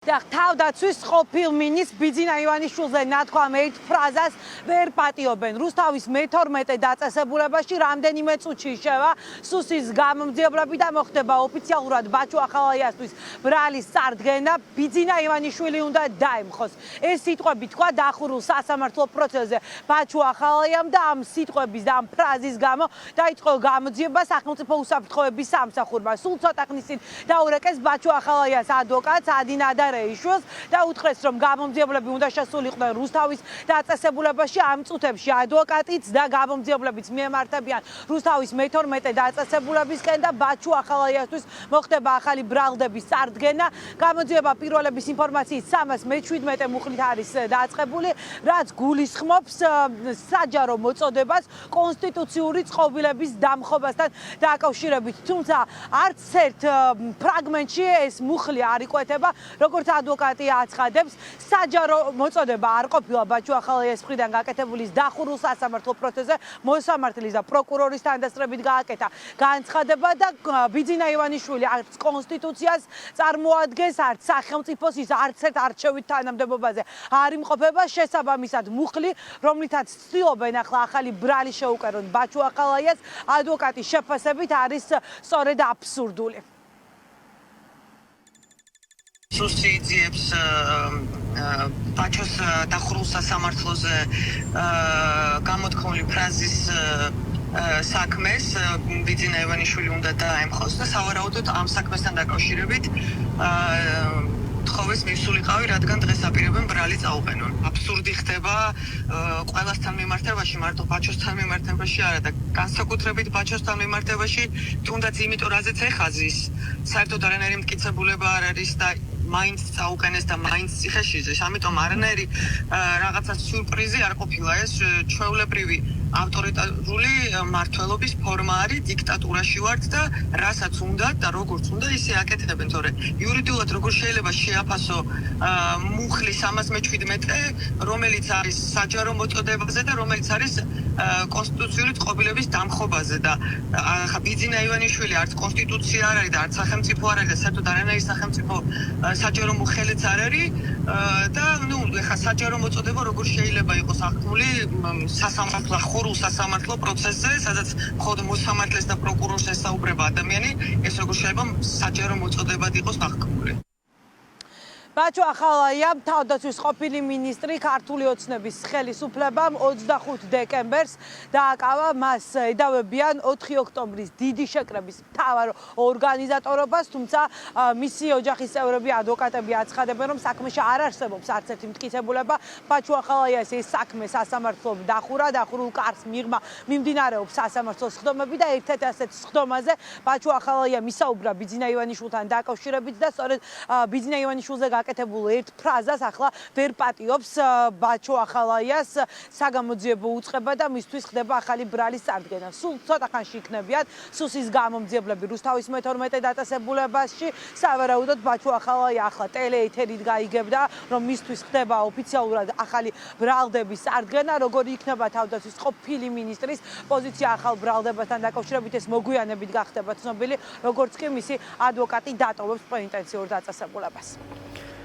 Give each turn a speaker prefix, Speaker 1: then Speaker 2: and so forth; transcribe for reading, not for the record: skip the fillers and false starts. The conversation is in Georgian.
Speaker 1: თავდაცვის ყოფილ მინისტრს ბიძინა ივანიშვილზე ნათქვამ ერთ ფრაზას ვერ პატიობენ. რუსთავის მე-12 დაწესებულებაში რამდენიმე წუთში შევა სუსის გამომძიებლები და მოხდება ოფიციალურად ბაჩუ ახალაიასთვის ბრალის წარდგენა. ბიძინა ივანიშვილი უნდა დაემხოს. ეს სიტყვები თქვა დახურულ სასამართლო პროცესზე ბაჩუ ახალაიამ და ამ სიტყვების და ამ ფრაზის გამო დაიწყო გამოძიება სახელმწიფო უსაფრთხოების სამსახურმა. სულ ცოტა ხნის წინ დაურეკეს ბაჩუ ახალაიას ადვოკატს ადინა რეიშოს და უთხრეს, რომ გამომძიებლები უნდა შესულიყვნენ რუსთავის დაწესებულებაში. ამ წუთებში ადვოკატიც და გამომძიებლებიც მიემართებიან რუსთავის მე-12 დაწესებულებისკენ და ბაჩუ ახალაიასთვის მოხდება ახალი ბრალდების წარდგენა. გამოძიება პირველების ინფორმაციით 317 მუხლით არის დაწყებული, რაც გულისხმობს საჯარო მოწოდებას კონსტიტუციური წყობილების დამხობასთან დაკავშირებით. თუმცა არც ერთ ფრაგმენტში ეს მუხლი არ იკვეთება. როგორც ადვოკატი აცხადებს, საჯარო მოწოდება არ ყოფილა ბაჩუ ახალაიას მხრიდან გაკეთებული დახურულ სასამართლო პროცესზე მოსამართლის და პროკურორის თანდასწრებით გააკეთა განცხადება და ბიძინა ივანიშვილი არც კონსტიტუციას წარმოადგენს, არც სახელმწიფოს, ის არც ერთ არჩევით თანამდებობაზე არ იმყოფება. შესაბამისად, მუხლი, რომლითაც ცდილობენ ახლა ახალი ბრალი შეუკერონ ბაჩუ ახალაიას, ადვოკატის შეფასებით არის სწორედ აბსურდული.
Speaker 2: სუსი იძიებს ბაჩოს დახურულ სასამართლოზე გამოთქმული ფრაზის საქმეს ბიძინა ივანიშვილი უნდა დაემხოს და სავარაუდოდ ამ საქმესთან დაკავშირებით თხოვეს მისულიყავი, რადგან დღეს აპირებენ ბრალი წაუყენონ. აბსურდი ხდება ყველასთან მიმართებაში, მარტო ბაჩოსთან მიმართებაში არა და განსაკუთრებით ბაჩოსთან მიმართებაში, თუნდაც იმიტომ, რაზეც ეხაზის, საერთოდ არანაირი მტკიცებულება არ არის და მაინც წაუყენეს და მაინც ციხეში. ამიტომ არანაირი რაღაცა სიურპრიზი არ ყოფილა. ეს ჩვეულებრივი ავტორიტარული მმართველობის ფორმა არის, დიქტატურაში ვართ და რასაც უნდა და როგორც უნდა ისე აკეთებენ, თორე იურიდიულად როგორ შეიძლება შეაფასო მუხლის 317, რომელიც არის საჯარო მოწოდებაზე და რომელიც არის კონსტიტუციური წყობილების დამხობაზე და ბიძინა ივანიშვილი არც კონსტიტუცია არ არის და არც სახელმწიფო არ არის და საერთოდ არანაირი სახელმწიფო საჯარო მოხელეც არ არის და ეხლა საჯარო მოწოდება როგორ შეიძლება იყოს აღქმული სასამართლო ხურულ სასამართლო პროცესზე, სადაც მხოლოდ მოსამართლეს და პროკურორს ესაუბრება ადამიანი, ეს როგორ შეიძლება საჯარო მოწოდებად იყოს აღქმული.
Speaker 1: ბაჩუ ახალაიამ თავდაცვის ყოფილი მინისტრი ქართული ოცნების ხელისუფლებამ 25 დეკემბერს დააკავა მას ედავებიან 4 ოქტომბრის დიდი შეკრების მთავარ ორგანიზატორობას, თუმცა მისი ოჯახის წევრები ადვოკატები აცხადებენ, რომ საქმეში არ არსებობს არც ერთი მტკიცებულება. ბაჩუ ახალაიას ეს საქმე სასამართლომ დახურა, დახურულ კარს მიღმა მიმდინარეობს სასამართლოს სხდომები და ერთ-ერთ ასეთ სხდომაზე ბაჩუ ახალაიამ ისაუბრა ბიძინა ივანიშვილთან დაკავშირებით და სწორედ ბიძინა ივანიშვილზე გაკეთებულ ერთ ფრაზას ახლა ვერ პატიობს ბაჩუ ახალაიას. საგამოძიებო უწყება და მისთვის ხდება ახალი ბრალის წარდგენა. სულ ცოტა ხანში იქნებიან სუსის გამომძიებლები რუსთავის მე-12 დაწესებულებაში. სავარაუდოდ ბაჩუ ახალაია ახლა ტელეეთერით გაიგებდა, რომ მისთვის ხდება ოფიციალურად ახალი ბრალდების წარდგენა. როგორი იქნება თავდაცვის ყოფილი მინისტრის პოზიცია ახალ ბრალდებასთან დაკავშირებით, ეს მოგვიანებით გახდება ცნობილი, როგორც კი მისი ადვოკატი დატოვებს პენიტენციურ დაწესებულებას.